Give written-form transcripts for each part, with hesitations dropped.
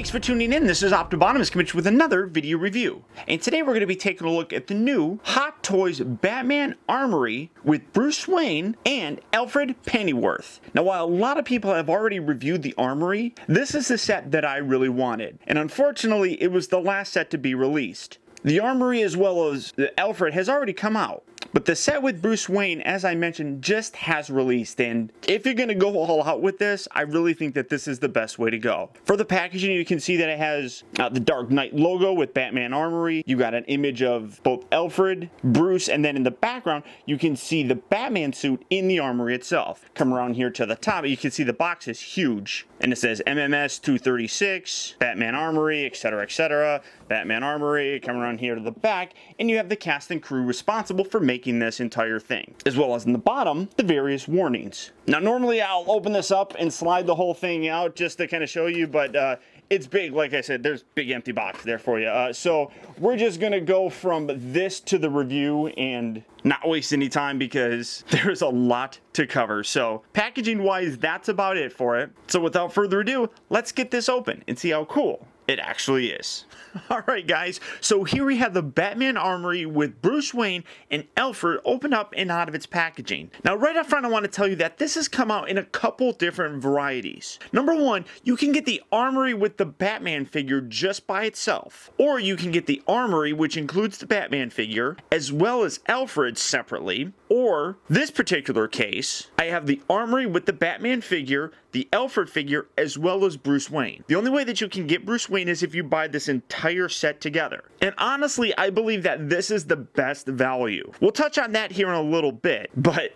Thanks for tuning in. This is OPTIBOTIMUS coming with another video review. And today we're going to be taking a look at the new Hot Toys Batman Armory with Bruce Wayne and Alfred Pennyworth. Now, while a lot of people have already reviewed the Armory, this is the set that I really wanted. And unfortunately, it was the last set to be released. The Armory as well as the Alfred has already come out. But the set with Bruce Wayne, as I mentioned, just has released, and if you're going to go all out with this, I really think that this is the best way to go. For the packaging, you can see that it has the Dark Knight logo with Batman Armory. You got an image of both Alfred, Bruce, and then in the background, you can see the Batman suit in the Armory itself. Come around here to the top, you can see the box is huge, and it says MMS 236, Batman Armory, etc., etc. Batman Armory. Come around here to the back, and you have the cast and crew responsible for making this entire thing, as well as in the bottom, the various warnings. Now, normally I'll open this up and slide the whole thing out just to kind of show you, but it's big. Like I said, there's big empty box there for you. So we're just gonna go from this to the review and not waste any time because there's a lot to cover. So packaging wise, that's about it for it. So without further ado, let's get this open and see how cool it actually is. Alright guys, so here we have the Batman Armory with Bruce Wayne and Alfred opened up and out of its packaging. Now right up front I want to tell you that this has come out in a couple different varieties. Number one, you can get the Armory with the Batman figure just by itself. Or you can get the Armory which includes the Batman figure as well as Alfred separately. Or, this particular case, I have the Armory with the Batman figure, the Alfred figure, as well as Bruce Wayne. The only way that you can get Bruce Wayne is if you buy this entire set together. And honestly, I believe that this is the best value. We'll touch on that here in a little bit, but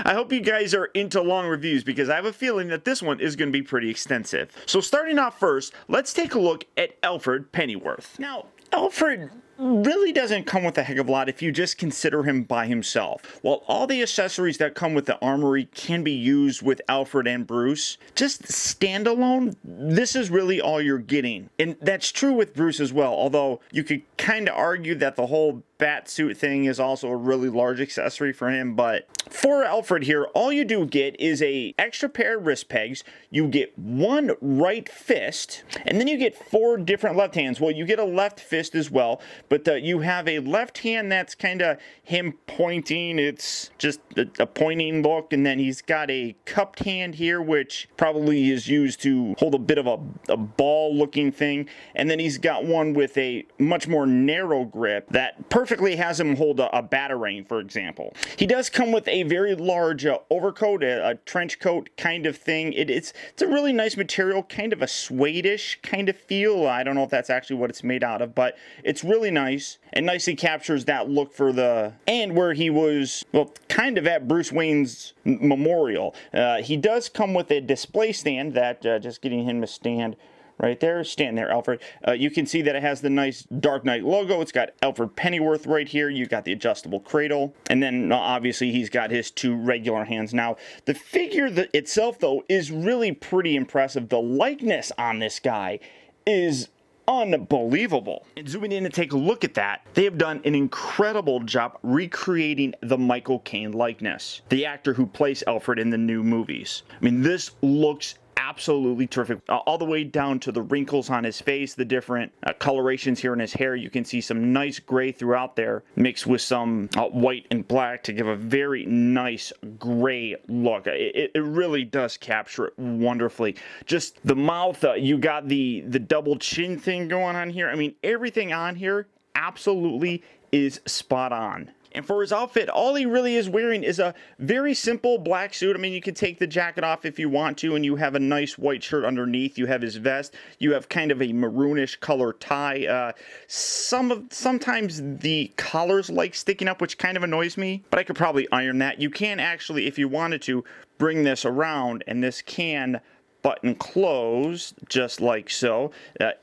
I hope you guys are into long reviews because I have a feeling that this one is going to be pretty extensive. So starting off first, let's take a look at Alfred Pennyworth. Now, Alfred really doesn't come with a heck of a lot if you just consider him by himself. While all the accessories that come with the Armory can be used with Alfred and Bruce, just standalone, this is really all you're getting. And that's true with Bruce as well, although you could kind of argue that the whole bat suit thing is also a really large accessory for him. But for Alfred here, all you do get is a extra pair of wrist pegs, you get one right fist, and then you get 4 different left hands. Well, you get a left fist as well, but you have a left hand that's kind of him pointing. It's just a pointing look, and then he's got a cupped hand here, which probably is used to hold a bit of a ball looking thing, and then he's got one with a much more narrow grip that perfectly has him hold a batarang, for example. He does come with a very large overcoat, a trench coat kind of thing. It's a really nice material, kind of a suede-ish kind of feel. I don't know if that's actually what it's made out of, but it's really nice and nicely captures that look for the and where he was, well, kind of at Bruce Wayne's memorial. He does come with a display stand that, just getting him to stand right there. Stand there, Alfred. You can see that it has the nice Dark Knight logo. It's got Alfred Pennyworth right here. You got the adjustable cradle. And then obviously he's got his 2 regular hands. Now, the figure itself, though, is really pretty impressive. The likeness on this guy is unbelievable. And zooming in to take a look at that, they have done an incredible job recreating the Michael Caine likeness, the actor who plays Alfred in the new movies. I mean, this looks absolutely terrific, all the way down to the wrinkles on his face, the different colorations here in his hair. You can see some nice gray throughout there mixed with some white and black to give a very nice gray look. It really does capture it wonderfully. Just the mouth, you got the double chin thing going on here. I mean, everything on here absolutely is spot on. And for his outfit, all he really is wearing is a very simple black suit. I mean, you can take the jacket off if you want to, and you have a nice white shirt underneath. You have his vest. You have kind of a maroonish color tie. Sometimes the collar's like sticking up, which kind of annoys me, but I could probably iron that. You can actually, if you wanted to, bring this around, and this can button closed just like so,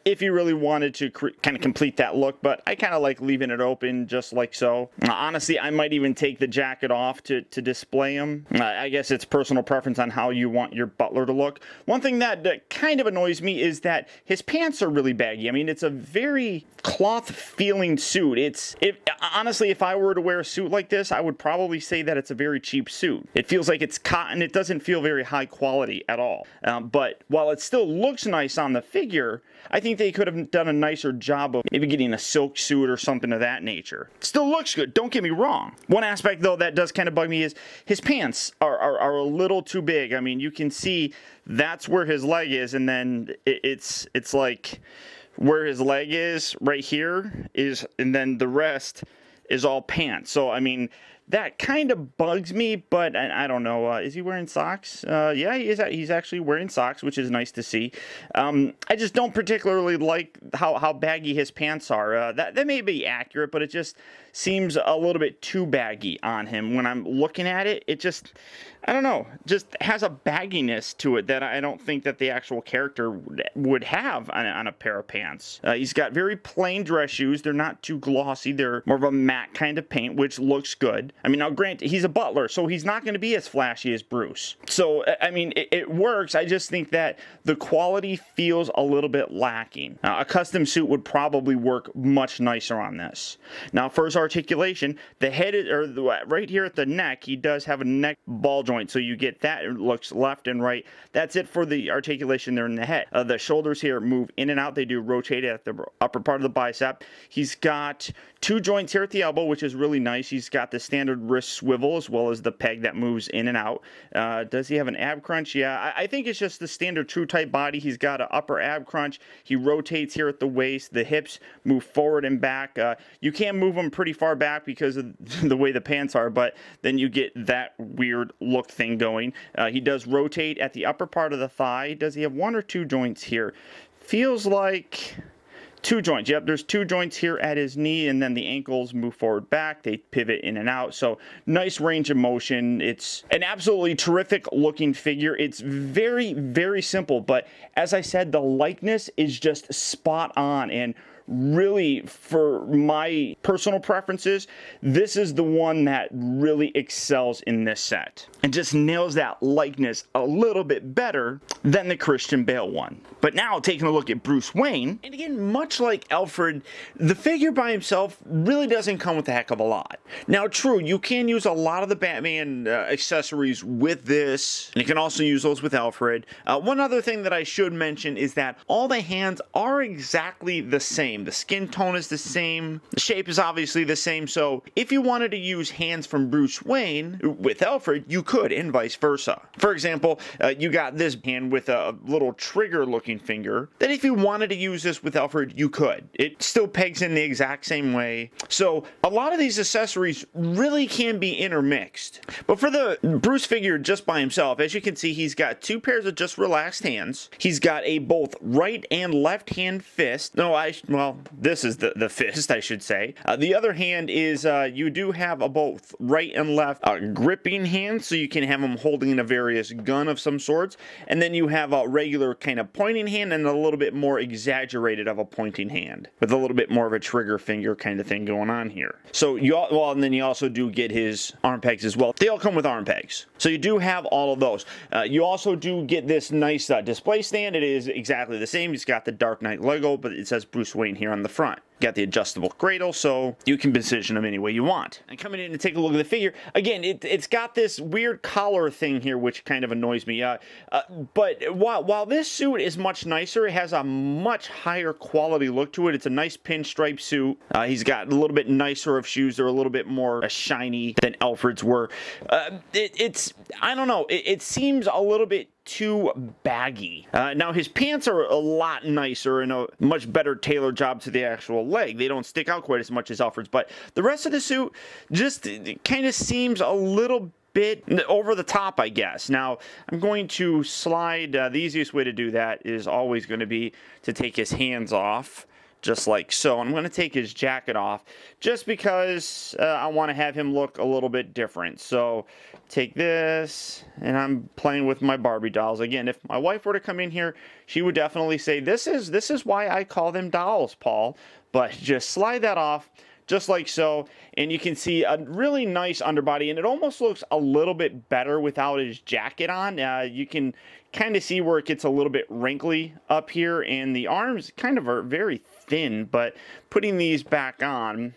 if you really wanted to kind of complete that look, but I kind of like leaving it open just like so. Honestly, I might even take the jacket off to display him. I guess it's personal preference on how you want your butler to look. One thing that kind of annoys me is that his pants are really baggy. I mean, it's a very cloth feeling suit. Honestly, if I were to wear a suit like this, I would probably say that it's a very cheap suit. It feels like it's cotton. It doesn't feel very high quality at all. But while it still looks nice on the figure, I think they could have done a nicer job of maybe getting a silk suit or something of that nature. Still looks good, don't get me wrong. One aspect though that does kind of bug me is his pants are a little too big. I mean, you can see that's where his leg is, and then it's like where his leg is right here is, and then the rest is all pants. So I mean, that kind of bugs me, but I don't know. Is he wearing socks? Yeah, he's actually wearing socks, which is nice to see. I just don't particularly like how baggy his pants are. That may be accurate, but it just seems a little bit too baggy on him. When I'm looking at it, it just, I don't know, just has a bagginess to it that I don't think that the actual character would have on a pair of pants. He's got very plain dress shoes. They're not too glossy. They're more of a matte kind of paint, which looks good. I mean, now granted, he's a butler, so he's not going to be as flashy as Bruce. So, I mean, it works. I just think that the quality feels a little bit lacking. A custom suit would probably work much nicer on this. Now, for his articulation, the head is, or right here at the neck, he does have a neck ball joint, so you get that. It looks left and right. That's it for the articulation there in the head. The shoulders here move in and out. They do rotate at the upper part of the bicep. He's got two joints here at the elbow, which is really nice. He's got the standard wrist swivel as well as the peg that moves in and out. Does he have an ab crunch? Yeah, I think it's just the standard true type body. He's got an upper ab crunch. He rotates here at the waist. The hips move forward and back. You can move them pretty far back because of the way the pants are, but then you get that weird look thing going. He does rotate at the upper part of the thigh. Does he have one or two joints here? Feels like two joints. Yep, there's two joints here at his knee, and then the ankles move forward back. They pivot in and out. So nice range of motion. It's an absolutely terrific looking figure. It's very, very simple, but as I said, the likeness is just spot on, and really, for my personal preferences, this is the one that really excels in this set and just nails that likeness a little bit better than the Christian Bale one. But now, taking a look at Bruce Wayne, and again, much like Alfred, the figure by himself really doesn't come with a heck of a lot. Now, true, you can use a lot of the Batman accessories with this, and you can also use those with Alfred. One other thing that I should mention is that all the hands are exactly the same. The skin tone is the same. The shape is obviously the same. So if you wanted to use hands from Bruce Wayne with Alfred, you could, and vice versa. For example, you got this hand with a little trigger looking finger. Then if you wanted to use this with Alfred, you could. It still pegs in the exact same way. So a lot of these accessories really can be intermixed. But for the Bruce figure just by himself, as you can see, he's got two pairs of just relaxed hands. He's got a both right and left hand fist. Well, this is the fist, I should say. The other hand is, you do have a both right and left gripping hand, so you can have them holding a various gun of some sorts. And then you have a regular kind of pointing hand and a little bit more exaggerated of a pointing hand with a little bit more of a trigger finger kind of thing going on here. So and then you also do get his arm pegs as well. They all come with arm pegs. So you do have all of those. You also do get this nice display stand. It is exactly the same. It's got the Dark Knight logo, but it says Bruce Wayne here on the front. Got the adjustable cradle, so you can position them any way you want. And coming in to take a look at the figure, again, it's got this weird collar thing here, which kind of annoys me. But while this suit is much nicer, it has a much higher quality look to it. It's a nice pinstripe suit. He's got a little bit nicer of shoes. They're a little bit more shiny than Alfred's were. I don't know. It seems a little bit too baggy. Now his pants are a lot nicer and a much better tailored job to the actual leg. They don't stick out quite as much as Alfred's, but the rest of the suit just kind of seems a little bit over the top, I guess. Now, I'm going to slide, the easiest way to do that is always going to be to take his hands off, just like so. I'm going to take his jacket off just because I want to have him look a little bit different. So take this, and I'm playing with my Barbie dolls. Again, if my wife were to come in here, she would definitely say, this is why I call them dolls, Paul. But just slide that off, just like so, and you can see a really nice underbody, and it almost looks a little bit better without his jacket on. You can kind of see where it gets a little bit wrinkly up here, and the arms kind of are very thin, but putting these back on,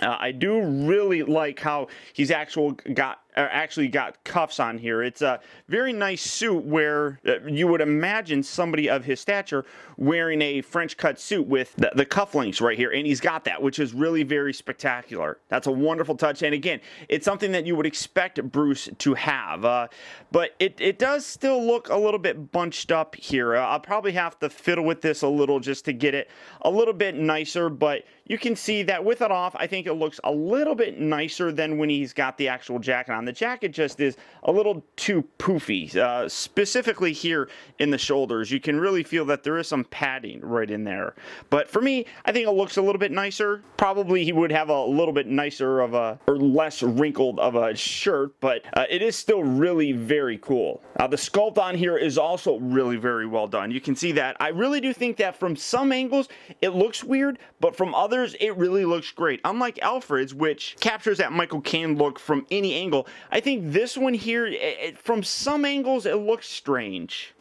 I do really like how he's got actually got cuffs on here. It's a very nice suit where you would imagine somebody of his stature wearing a French cut suit with the cufflinks right here, and he's got that, which is really very spectacular. That's a wonderful touch, and again, it's something that you would expect Bruce to have, but it does still look a little bit bunched up here. I'll probably have to fiddle with this a little just to get it a little bit nicer, but you can see that with it off, I think it looks a little bit nicer than when he's got the actual jacket on. The jacket just is a little too poofy, specifically here in the shoulders. You can really feel that there is some padding right in there. But for me, I think it looks a little bit nicer. Probably he would have a little bit nicer of a, or less wrinkled of a shirt, but it is still really very cool. The sculpt on here is also really very well done. You can see that. I really do think that from some angles, it looks weird, but from others, it really looks great. Unlike Alfred's, which captures that Michael Caine look from any angle, I think this one here, from some angles, it looks strange.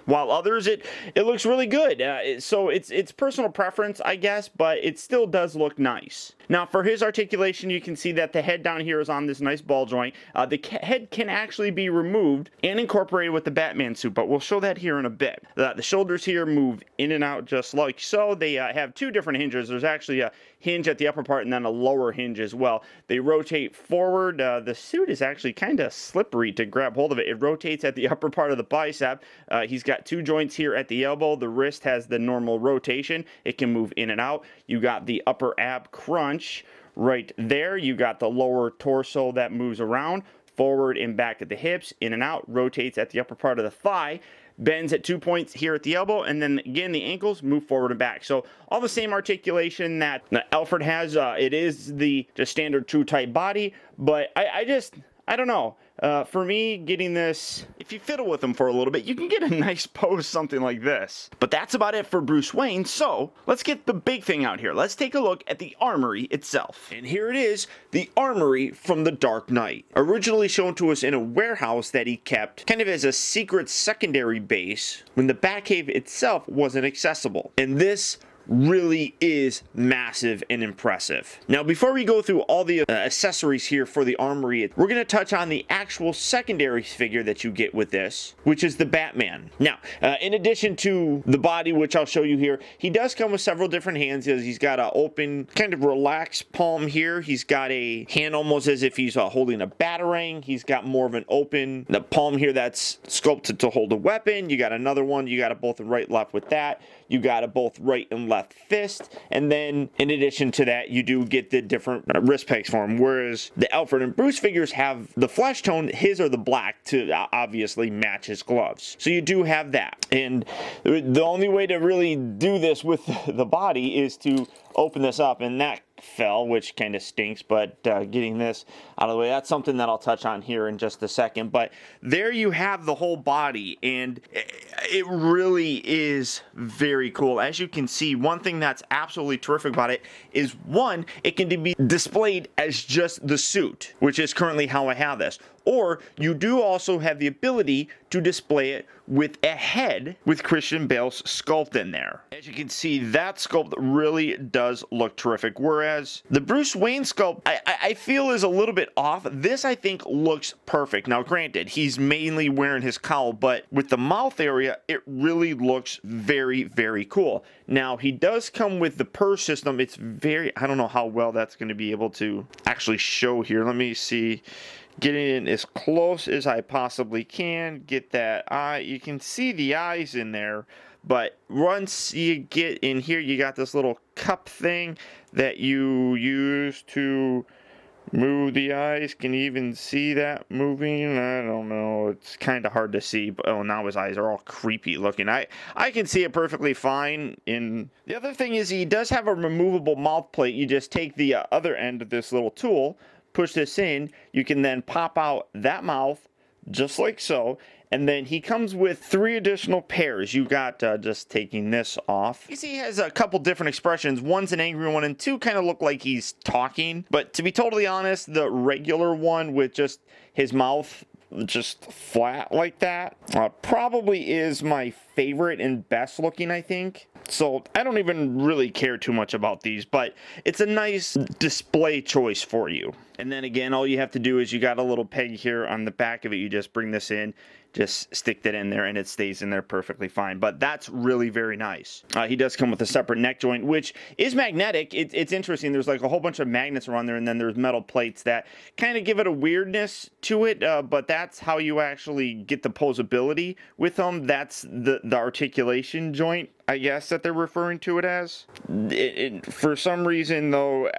While others, it looks really good. So it's personal preference, I guess, but it still does look nice. Now, for his articulation, you can see that the head down here is on this nice ball joint. The head can actually be removed and incorporated with the Batman suit, but we'll show that here in a bit. The shoulders here move in and out just like so. They have two different hinges. There's actually a hinge at the upper part and then a lower hinge as well. They rotate forward. The suit is actually kind of slippery to grab hold of it. It rotates at the upper part of the bicep. He's got two joints here at the elbow. The wrist has the normal rotation. It can move in and out. You got the upper ab crunch right there. You got the lower torso that moves around, forward and back at the hips, in and out, rotates at the upper part of the thigh, bends at 2 points here at the elbow, and then again the ankles move forward and back. So all the same articulation that Alfred has. It is the standard true type body, but I don't know. For me, getting this, if you fiddle with them for a little bit, you can get a nice pose, something like this. But that's about it for Bruce Wayne, so let's get the big thing out here. Let's take a look at the Armory itself. And here it is, the Armory from The Dark Knight. Originally shown to us in a warehouse that he kept kind of as a secret secondary base when the Batcave itself wasn't accessible. And this really is massive and impressive. Now, before we go through all the accessories here for the Armory, we're going to touch on the actual secondary figure that you get with this, which is the Batman. Now, in addition to the body, which I'll show you here, he does come with several different hands. He's got an open, kind of relaxed palm here. He's got a hand almost as if he's holding a batarang. He's got more of an open palm here that's sculpted to hold a weapon. You got another one. You got it both right, left with that. You got it both right and left fist, and then in addition to that, you do get the different wrist pegs for him, whereas the Alfred and Bruce figures have the flesh tone. His are the black to obviously match his gloves. So you do have that, and the only way to really do this with the body is to open this up, and that fell, which kind of stinks, but getting this out of the way, that's something that I'll touch on here in just a second. But there you have the whole body, and it really is very cool. As you can see, one thing that's absolutely terrific about it is, one, it can be displayed as just the suit, which is currently how I have this. Or you do also have the ability to display it with a head with Christian Bale's sculpt in there. As you can see, that sculpt really does look terrific, whereas the Bruce Wayne sculpt I feel is a little bit off. This, I think, looks perfect. Now, granted, he's mainly wearing his cowl, but with the mouth area, it really looks very, very cool. Now, he does come with the purse system. It's very, I don't know how well that's going to be able to actually show here. Let me see. Getting in as close as I possibly can. Get that eye. You can see the eyes in there. But once you get in here, you got this little cup thing that you use to move the eyes. Can you even see that moving? I don't know. It's kind of hard to see. But oh, now his eyes are all creepy looking. I can see it perfectly fine. And the other thing is, he does have a removable mouth plate. You just take the other end of this little tool, push this in, you can then pop out that mouth just like so, and then he comes with 3 additional pairs. You got just taking this off. You see he has a couple different expressions. One's an angry one, and 2 kind of look like he's talking. But to be totally honest, the regular one with just his mouth just flat like that probably is my favorite and best looking, I think. So I don't even really care too much about these, but it's a nice display choice for you. And then again, all you have to do is you got a little peg here on the back of it. You just bring this in, just stick that in there, and it stays in there perfectly fine. But that's really very nice. He does come with a separate neck joint, which is magnetic. It's interesting. There's like a whole bunch of magnets around there, and then there's metal plates that kind of give it a weirdness to it. But that's how you actually get the posability with them. That's the articulation joint, I guess, that they're referring to it as. For some reason, though,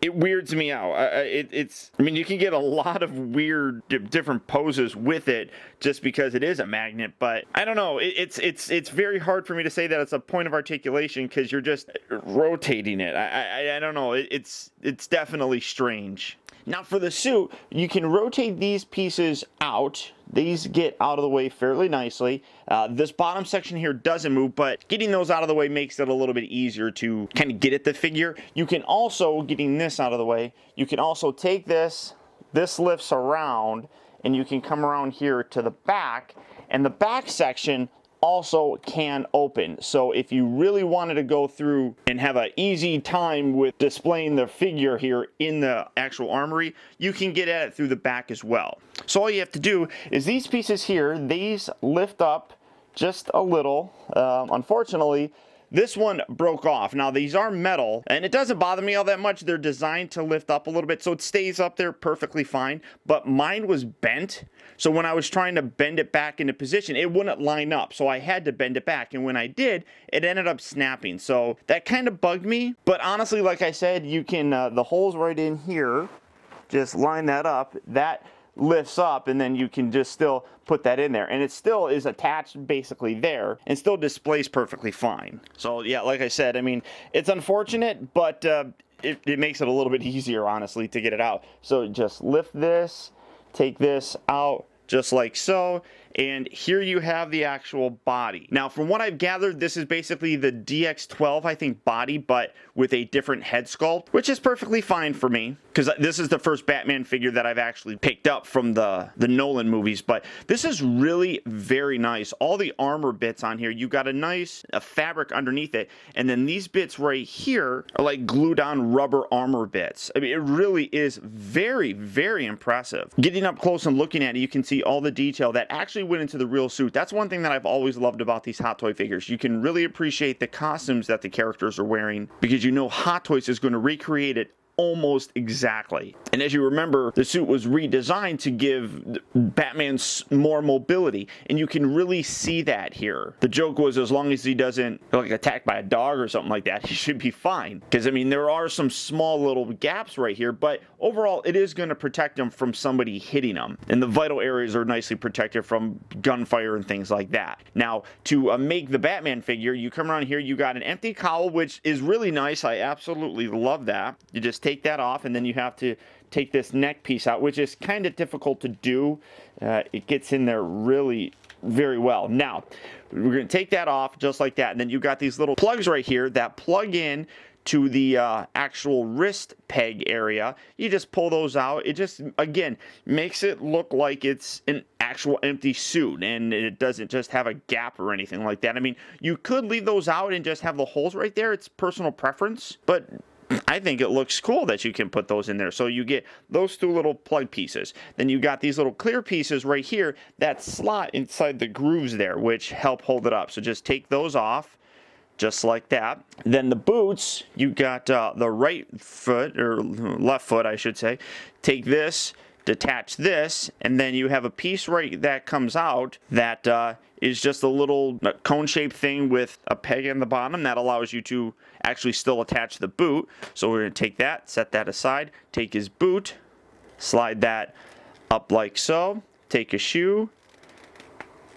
it weirds me out. I mean, you can get a lot of weird different poses with it just because it is a magnet, but I don't know. It's very hard for me to say that it's a point of articulation because you're just rotating it. I don't know. It's definitely strange. Now for the suit, you can rotate these pieces out. These get out of the way fairly nicely. This bottom section here doesn't move, but getting those out of the way makes it a little bit easier to kind of get at the figure. You can also, getting this out of the way, you can also take this lifts around, and you can come around here to the back, and the back section also can open. So if you really wanted to go through and have an easy time with displaying the figure here in the actual armory, you can get at it through the back as well. So all you have to do is these pieces here, these lift up just a little. Unfortunately, this one broke off. Now these are metal, and it doesn't bother me all that much. They're designed to lift up a little bit, so it stays up there perfectly fine. But mine was bent, so when I was trying to bend it back into position, it wouldn't line up. So I had to bend it back, and when I did, it ended up snapping. So that kind of bugged me. But honestly, like I said, you can, the holes right in here, just line that up. That lifts up, and then you can just still put that in there, and it still is attached basically there and still displays perfectly fine. So yeah, like I said, I mean, it's unfortunate, but it makes it a little bit easier, honestly, to get it out. So just lift this, take this out just like so, and here you have the actual body. Now, from what I've gathered, this is basically the DX12, I think, body, but with a different head sculpt, which is perfectly fine for me, because this is the first Batman figure that I've actually picked up from the Nolan movies. But this is really very nice. All the armor bits on here, you got a nice fabric underneath it, and then these bits right here are like glued on rubber armor bits. I mean, it really is very, very impressive. Getting up close and looking at it, you can see all the detail that actually went into the real suit. That's one thing that I've always loved about these Hot Toy figures. You can really appreciate the costumes that the characters are wearing because you know Hot Toys is going to recreate it almost exactly. And as you remember, the suit was redesigned to give Batman more mobility, and you can really see that here. The joke was, as long as he doesn't like attacked by a dog or something like that, he should be fine. Because I mean, there are some small little gaps right here, but overall it is going to protect him from somebody hitting him, and the vital areas are nicely protected from gunfire and things like that. Now, to make the Batman figure, you come around here, you got an empty cowl, which is really nice. I absolutely love that. You just take that off, and then you have to take this neck piece out, which is kind of difficult to do. It gets in there really very well. Now, we're going to take that off just like that, and then you got these little plugs right here that plug in to the actual wrist peg area. You just pull those out. It just, again, makes it look like it's an actual empty suit, and it doesn't just have a gap or anything like that. I mean, you could leave those out and just have the holes right there. It's personal preference, but I think it looks cool that you can put those in there. So you get those two little plug pieces. Then you got these little clear pieces right here that slot inside the grooves there, which help hold it up. So just take those off, just like that. Then the boots, you got the right foot, or left foot, I should say. Take this, detach this, and then you have a piece right that comes out that is just a little cone-shaped thing with a peg in the bottom that allows you to actually still attach the boot. So we're going to take that, set that aside, take his boot, slide that up like so, take a shoe,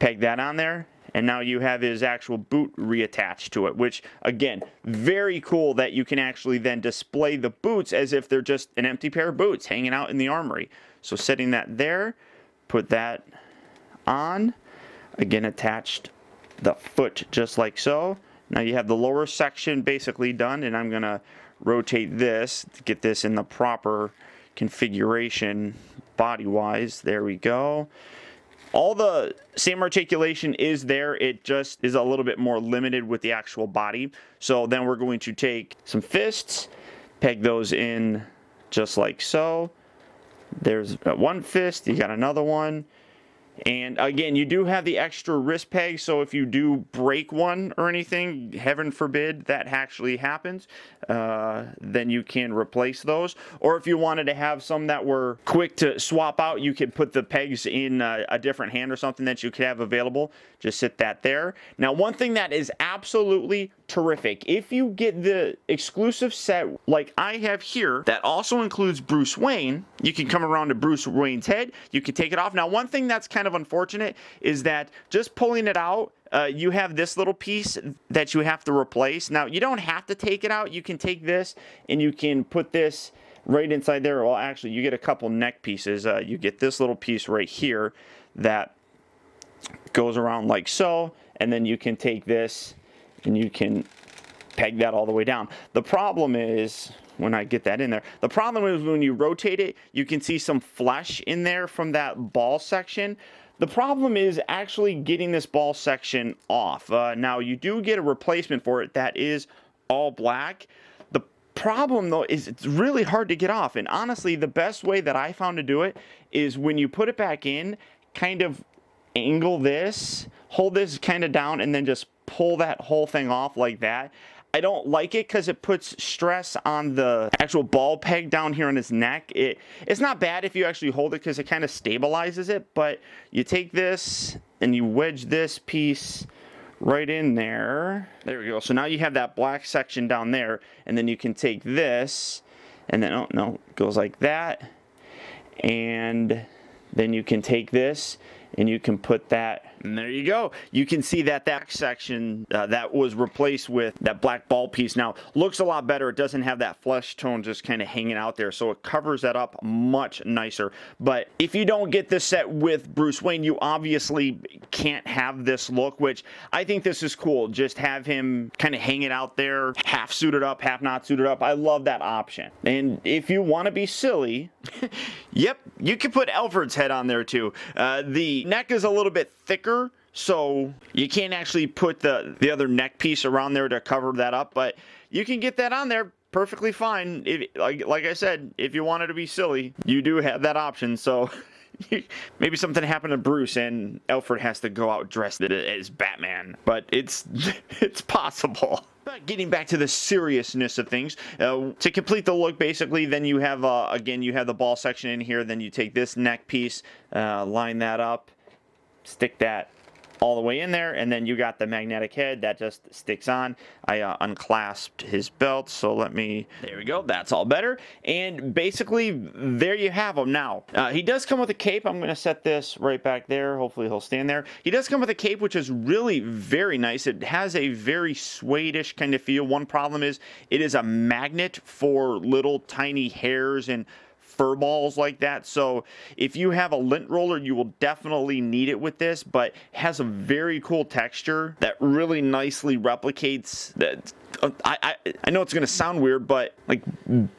peg that on there, and now you have his actual boot reattached to it, which, again, very cool that you can actually then display the boots as if they're just an empty pair of boots hanging out in the armory. So setting that there, put that on, again attached the foot just like so. Now you have the lower section basically done, and I'm going to rotate this to get this in the proper configuration body-wise. There we go. All the same articulation is there. It just is a little bit more limited with the actual body. So then we're going to take some fists, peg those in just like so. There's one fist, you got another one. And again, you do have the extra wrist peg, so if you do break one or anything, heaven forbid that actually happens, then you can replace those. Or if you wanted to have some that were quick to swap out, you could put the pegs in a different hand or something that you could have available. Just sit that there. Now, one thing that is absolutely terrific, if you get the exclusive set like I have here, that also includes Bruce Wayne, you can come around to Bruce Wayne's head, you can take it off. Now, one thing that's kind of unfortunate is that just pulling it out, you have this little piece that you have to replace. Now, you don't have to take it out. You can take this and you can put this right inside there. Well, actually, you get a couple neck pieces. You get this little piece right here that goes around like so, and then you can take this and you can peg that all the way down. The problem is, when I get that in there, the problem is when you rotate it, you can see some flesh in there from that ball section. The problem is actually getting this ball section off. Now, you do get a replacement for it that is all black. The problem, though, is it's really hard to get off. And honestly, the best way that I found to do it is when you put it back in, kind of angle this, hold this kind of down, and then just pull that whole thing off like that. I don't like it because it puts stress on the actual ball peg down here on his neck. It's not bad if you actually hold it because it kind of stabilizes it, but you take this and you wedge this piece right in there. There we go. So now you have that black section down there, and then you can take this and then, oh no, it goes like that. And then you can take this and you can put that, and there you go. You can see that that section that was replaced with that black ball piece now looks a lot better. It doesn't have that flesh tone just kind of hanging out there, so it covers that up much nicer. But if you don't get this set with Bruce Wayne, you obviously can't have this look, which I think this is cool. Just have him kind of hanging out there, half suited up, half not suited up. I love that option. And if you want to be silly, yep, you can put Alfred's head on there too. The neck is a little bit thicker, so you can't actually put the other neck piece around there to cover that up, but you can get that on there perfectly fine. If, like I said, if you wanted to be silly, you do have that option. So maybe something happened to Bruce and Alfred has to go out dressed as Batman, but it's possible. But getting back to the seriousness of things, to complete the look, basically, then you have, again, you have the ball section in here, then you take this neck piece, line that up, stick that all the way in there, and then you got the magnetic head that just sticks on. I unclasped his belt, so let me, there we go, that's all better. And basically, there you have him. Now, he does come with a cape. I'm going to set this right back there. Hopefully he'll stand there. He does come with a cape, which is really very nice. It has a very suede-ish kind of feel. One problem is it is a magnet for little tiny hairs and fur balls like that, so if you have a lint roller, you will definitely need it with this, but has a very cool texture that really nicely replicates that. I know it's going to sound weird, but like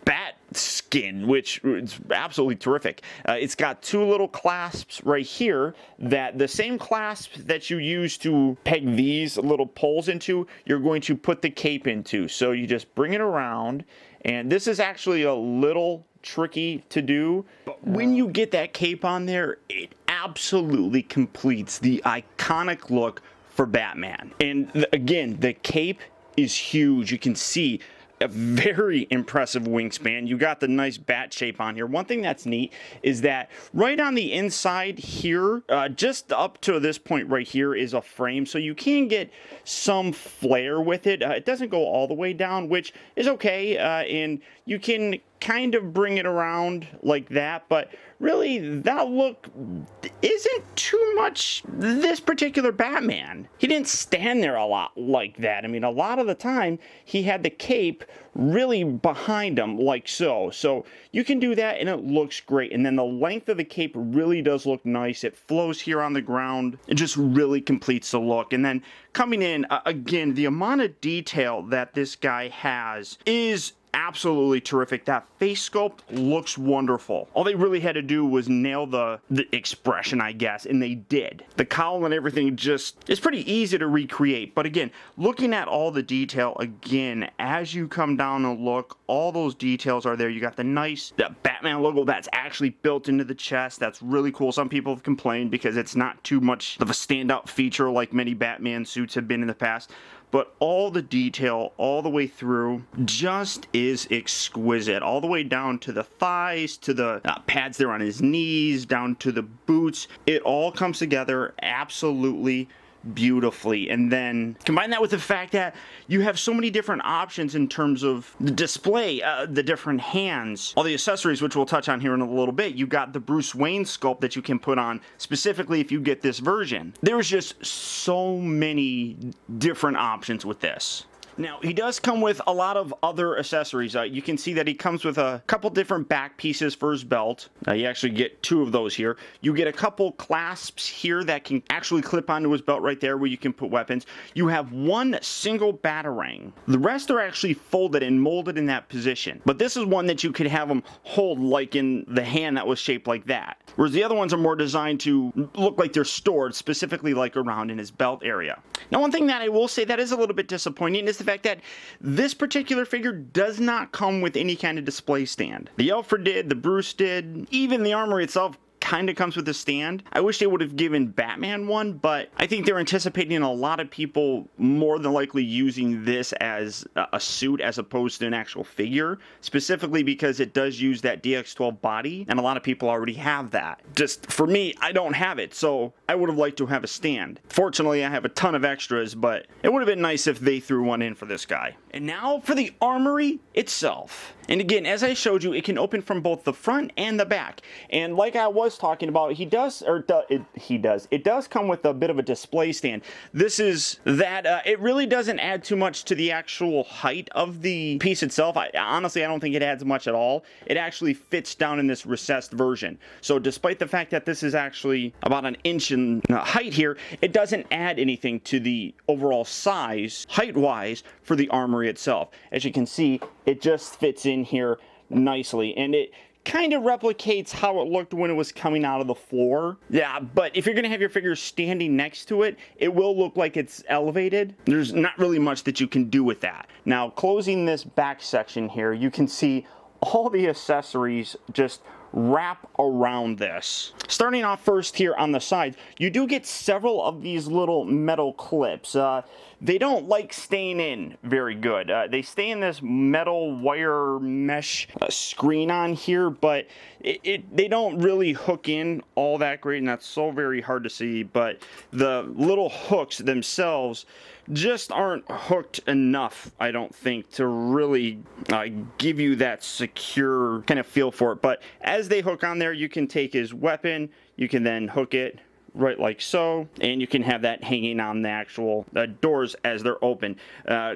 bat skin, which is absolutely terrific. It's got two little clasps right here, that the same clasps that you use to peg these little poles into, you're going to put the cape into. So you just bring it around, and this is actually a little tricky to do, but when you get that cape on there, it absolutely completes the iconic look for Batman. And again, the cape is huge. You can see a very impressive wingspan. You got the nice bat shape on here. One thing that's neat is that right on the inside here, just up to this point right here, is a frame, so you can get some flare with it. It doesn't go all the way down, which is okay, and you can kind of bring it around like that, but really that look isn't too much this particular Batman. He didn't stand there a lot like that. I mean, a lot of the time he had the cape really behind him like so. So you can do that and it looks great. And then the length of the cape really does look nice. It flows here on the ground. It just really completes the look. And then coming in, again, the amount of detail that this guy has is absolutely terrific. That face sculpt looks wonderful. All they really had to do was nail the expression, I guess, and they did. The cowl and everything just is pretty easy to recreate. But again, looking at all the detail, again, as you come down and look, all those details are there. You got the nice Batman logo that's actually built into the chest. That's really cool. Some people have complained because it's not too much of a standout feature like many Batman suits have been in the past. But all the detail, all the way through, just is exquisite. All the way down to the thighs, to the pads there on his knees, down to the boots. It all comes together absolutely beautifully. And then combine that with the fact that you have so many different options in terms of the display, the different hands, all the accessories, which we'll touch on here in a little bit. You got the Bruce Wayne sculpt that you can put on specifically if you get this version. There's just so many different options with this. Now, he does come with a lot of other accessories. You can see that he comes with a couple different back pieces for his belt. You actually get 2 of those here. You get a couple clasps here that can actually clip onto his belt right there where you can put weapons. You have 1 single batarang. The rest are actually folded and molded in that position. But this is one that you could have him hold like in the hand that was shaped like that. Whereas the other ones are more designed to look like they're stored, specifically like around in his belt area. Now, one thing that I will say that is a little bit disappointing is the fact that this particular figure does not come with any kind of display stand. The Alfred did, the Bruce did, even the Armory itself kind of comes with a stand. I wish they would have given Batman one, but I think they're anticipating a lot of people more than likely using this as a suit as opposed to an actual figure, specifically because it does use that DX12 body, and a lot of people already have that. Just for me, I don't have it, so I would have liked to have a stand. Fortunately, I have a ton of extras, but it would have been nice if they threw one in for this guy. And now for the Armory itself. And again, as I showed you, it can open from both the front and the back. And like I was talking about, it does come with a bit of a display stand. This is that it really doesn't add too much to the actual height of the piece itself. Honestly, I don't think it adds much at all. It actually fits down in this recessed version. So despite the fact that this is actually about an inch in height here, it doesn't add anything to the overall size, height-wise, for the Armory itself. As you can see, it just fits in here nicely, and it kind of replicates how it looked when it was coming out of the floor. Yeah, but if you're going to have your figure standing next to it, it will look like it's elevated. There's not really much that you can do with that. Now, closing this back section here, you can see all the accessories just wrap around this. Starting off first here on the side, you do get several of these little metal clips. They don't like staying in very good. They stay in this metal wire mesh screen on here, but they don't really hook in all that great, and that's so very hard to see. But the little hooks themselves just aren't hooked enough, I don't think, to really give you that secure kind of feel for it. But as they hook on there, you can take his weapon, you can then hook it right like so, and you can have that hanging on the actual doors as they're open.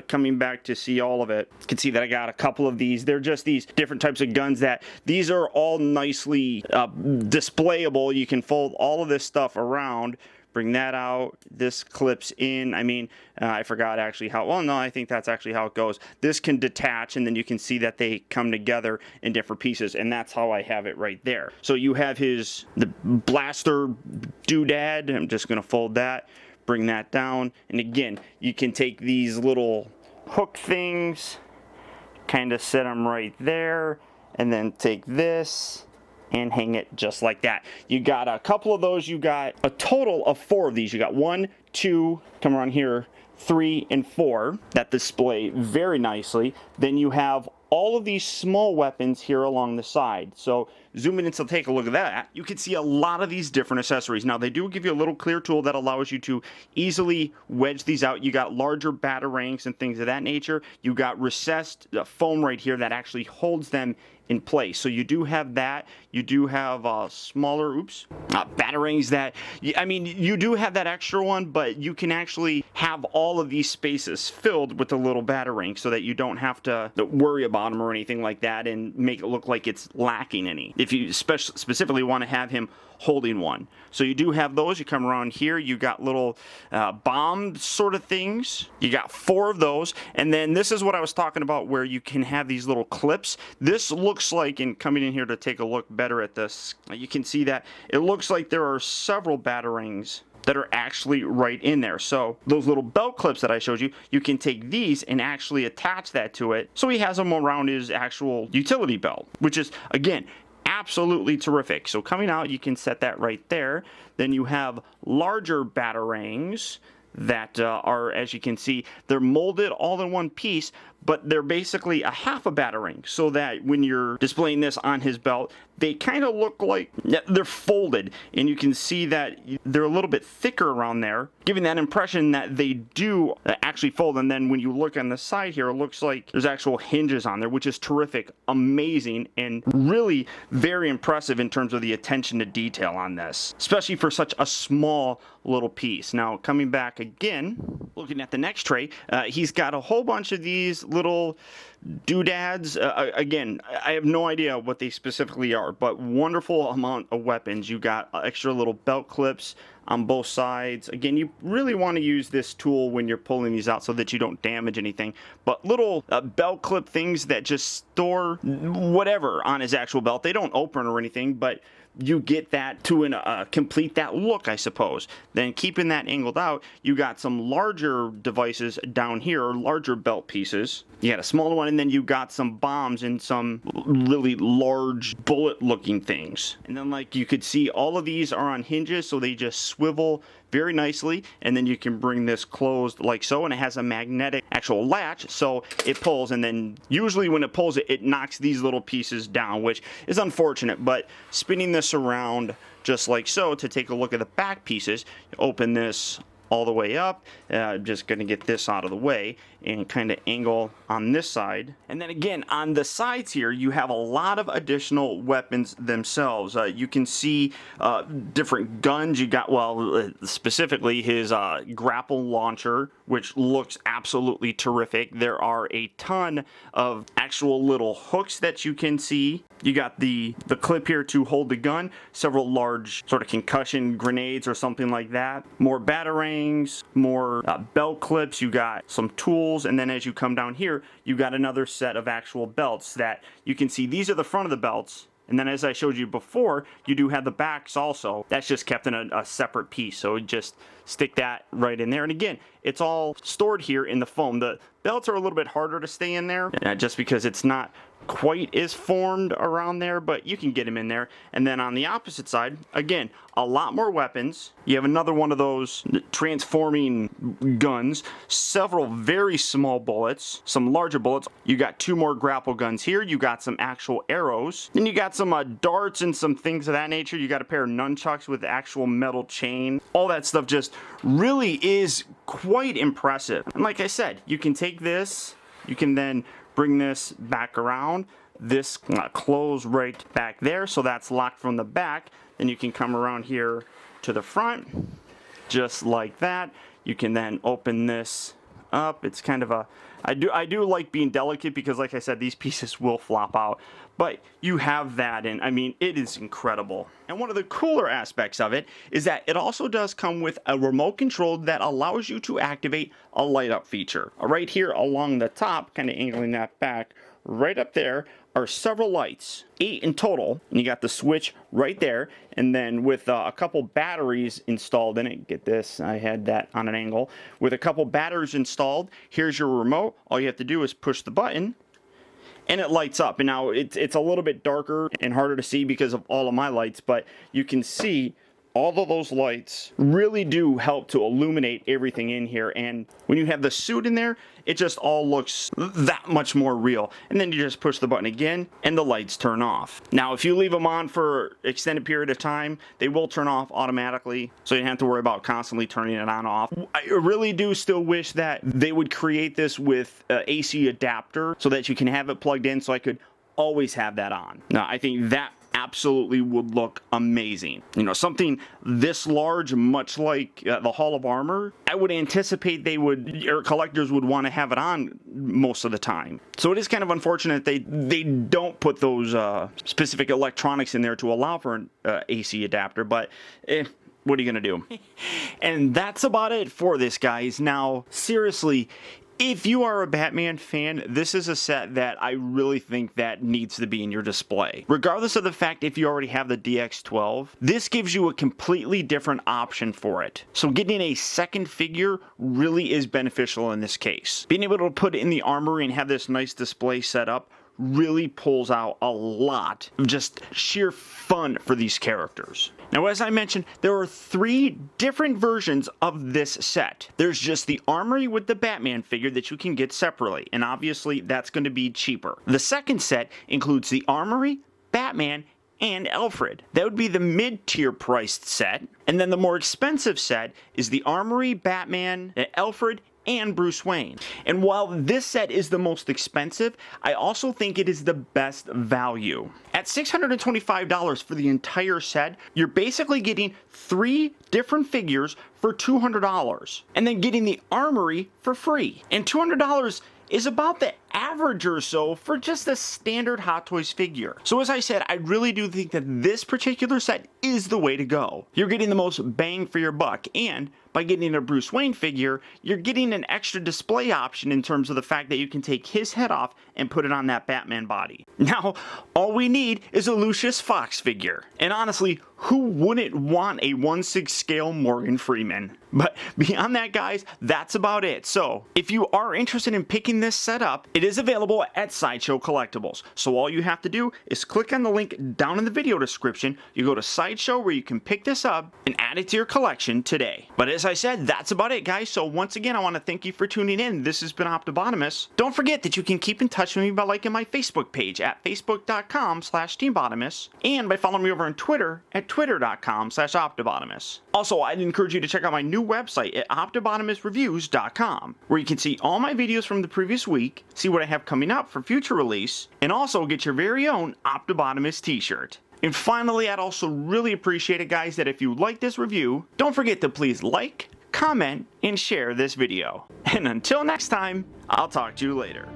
Coming back to see all of it, you can see that I got a couple of these. They're just these different types of guns that these are all nicely displayable. You can fold all of this stuff around, bring that out, this clips in. I mean, I forgot actually how, well, no, I think that's actually how it goes. This can detach, and then you can see that they come together in different pieces, and that's how I have it right there. So you have the blaster doodad. I'm just going to fold that, bring that down, and again, you can take these little hook things, kind of set them right there, and then take this and hang it just like that. You got a couple of those. You got a total of 4 of these. You got 1, 2, come around here, 3, and 4 that display very nicely. Then you have all of these small weapons here along the side. So zoom in and take a look at that. You can see a lot of these different accessories. Now, they do give you a little clear tool that allows you to easily wedge these out. You got larger batarangs and things of that nature. You got recessed foam right here that actually holds them in place. So you do have that. You do have smaller, batarangs that, I mean, you do have that extra one, but you can actually have all of these spaces filled with the little batarang so that you don't have to worry about bottom or anything like that and make it look like it's lacking any. If you specifically want to have him holding one. So you do have those. You come around here, you got little bomb sort of things. You got 4 of those. And then this is what I was talking about where you can have these little clips. This looks like, and coming in here to take a look better at this, you can see that it looks like there are several batarangs that are actually right in there. So those little belt clips that I showed you, you can take these and actually attach that to it. So he has them around his actual utility belt, which is, again, absolutely terrific. So coming out, you can set that right there. Then you have larger batarangs that are, as you can see, they're molded all in one piece, but they're basically a half a batarang, so that when you're displaying this on his belt, they kind of look like they're folded, and you can see that they're a little bit thicker around there, giving that impression that they do actually fold. And then when you look on the side here, it looks like there's actual hinges on there, which is terrific, amazing, and really very impressive in terms of the attention to detail on this, especially for such a small little piece. Now, coming back again, looking at the next tray, he's got a whole bunch of these little doodads. Again, I have no idea what they specifically are, but wonderful amount of weapons. You got extra little belt clips on both sides. Again, you really want to use this tool when you're pulling these out so that you don't damage anything, but little belt clip things that just store whatever on his actual belt. They don't open or anything, but you get that to complete that look, I suppose. Then keeping that angled out, you got some larger devices down here, or larger belt pieces. You got a smaller one, and then you got some bombs and some really large bullet looking things. And then, like you could see, all of these are on hinges, so they just swivel very nicely, and then you can bring this closed like so, and it has a magnetic actual latch, so it pulls, and then usually when it pulls it, it knocks these little pieces down, which is unfortunate. But spinning this around just like so to take a look at the back pieces, open this all the way up. I'm just going to get this out of the way and kind of angle on this side. And then again, on the sides here, you have a lot of additional weapons themselves. You can see different guns. You got, well, specifically his grapple launcher, which looks absolutely terrific. There are a ton of actual little hooks that you can see. You got the clip here to hold the gun, several large sort of concussion grenades or something like that, more batarangs, more belt clips. You got some tools, and then as you come down here, you got another set of actual belts that you can see. These are the front of the belts, and then as I showed you before, you do have the backs also. That's just kept in a separate piece, so just stick that right in there. And again, it's all stored here in the foam. The belts are a little bit harder to stay in there, just because it's not quite as formed around there, but you can get them in there. And then on the opposite side, again, a lot more weapons. You have another one of those transforming guns, several very small bullets, some larger bullets. You got 2 more grapple guns here. You got some actual arrows. Then you got some darts and some things of that nature. You got a pair of nunchucks with actual metal chain. All that stuff just really is quite impressive. And like I said, you can take this, you can then bring this back around. This close right back there, so that's locked from the back. Then you can come around here to the front, just like that. You can then open this up. It's kind of a, I do like being delicate because, like I said, these pieces will flop out. But you have that, and I mean, it is incredible. And one of the cooler aspects of it is that it also does come with a remote control that allows you to activate a light up feature. Right here along the top, kind of angling that back, right up there are several lights, 8 in total, and you got the switch right there. And then with a couple batteries installed in it, get this, I had that on an angle, with a couple batteries installed, here's your remote. All you have to do is push the button and it lights up. And now it's a little bit darker and harder to see because of all of my lights, but you can see all of those lights really do help to illuminate everything in here. And when you have the suit in there, it just all looks that much more real. And then you just push the button again and the lights turn off. Now, if you leave them on for extended period of time, they will turn off automatically, so you don't have to worry about constantly turning it on and off. I really do still wish that they would create this with an AC adapter so that you can have it plugged in, so I could always have that on. Now, I think that absolutely would look amazing. You know, something this large, much like the Hall of Armor, I would anticipate they would, or collectors would want to have it on most of the time. So it is kind of unfortunate they don't put those specific electronics in there to allow for an AC adapter, but what are you gonna do? And that's about it for this, guys. Now, seriously, if you are a Batman fan, this is a set that I really think that needs to be in your display. Regardless of the fact if you already have the DX12, this gives you a completely different option for it. So getting a second figure really is beneficial in this case. Being able to put it in the Armory and have this nice display set up really pulls out a lot of just sheer fun for these characters. Now, as I mentioned, there are 3 different versions of this set. There's just the Armory with the Batman figure that you can get separately, and obviously that's going to be cheaper. The second set includes the Armory, Batman, and Alfred. That would be the mid-tier priced set. And then the more expensive set is the Armory, Batman, Alfred, and Bruce Wayne. And while this set is the most expensive, I also think it is the best value. At $625 for the entire set, you're basically getting 3 different figures for $200, and then getting the Armory for free. And $200 is about the average or so for just a standard Hot Toys figure. So as I said, I really do think that this particular set is the way to go. You're getting the most bang for your buck, and by getting a Bruce Wayne figure, you're getting an extra display option in terms of the fact that you can take his head off and put it on that Batman body. Now, all we need is a Lucius Fox figure. And honestly, who wouldn't want a 1/6 scale Morgan Freeman? But beyond that, guys, that's about it. So if you are interested in picking this set up, it is available at Sideshow Collectibles. So all you have to do is click on the link down in the video description. You go to Sideshow where you can pick this up and add it to your collection today. But as I said, that's about it, guys. So once again, I want to thank you for tuning in. This has been OPTIBOTIMUS. Don't forget that you can keep in touch with me by liking my Facebook page at facebook.com/TeamBotimus and by following me over on Twitter at twitter.com/OPTIBOTIMUS. Also, I'd encourage you to check out my new website at OPTIBOTIMUSreviews.com, where you can see all my videos from the previous week, see what I have coming up for future release, and also get your very own OPTIBOTIMUS t-shirt. And finally, I'd also really appreciate it, guys, that if you like this review, don't forget to please like, comment, and share this video. And until next time, I'll talk to you later.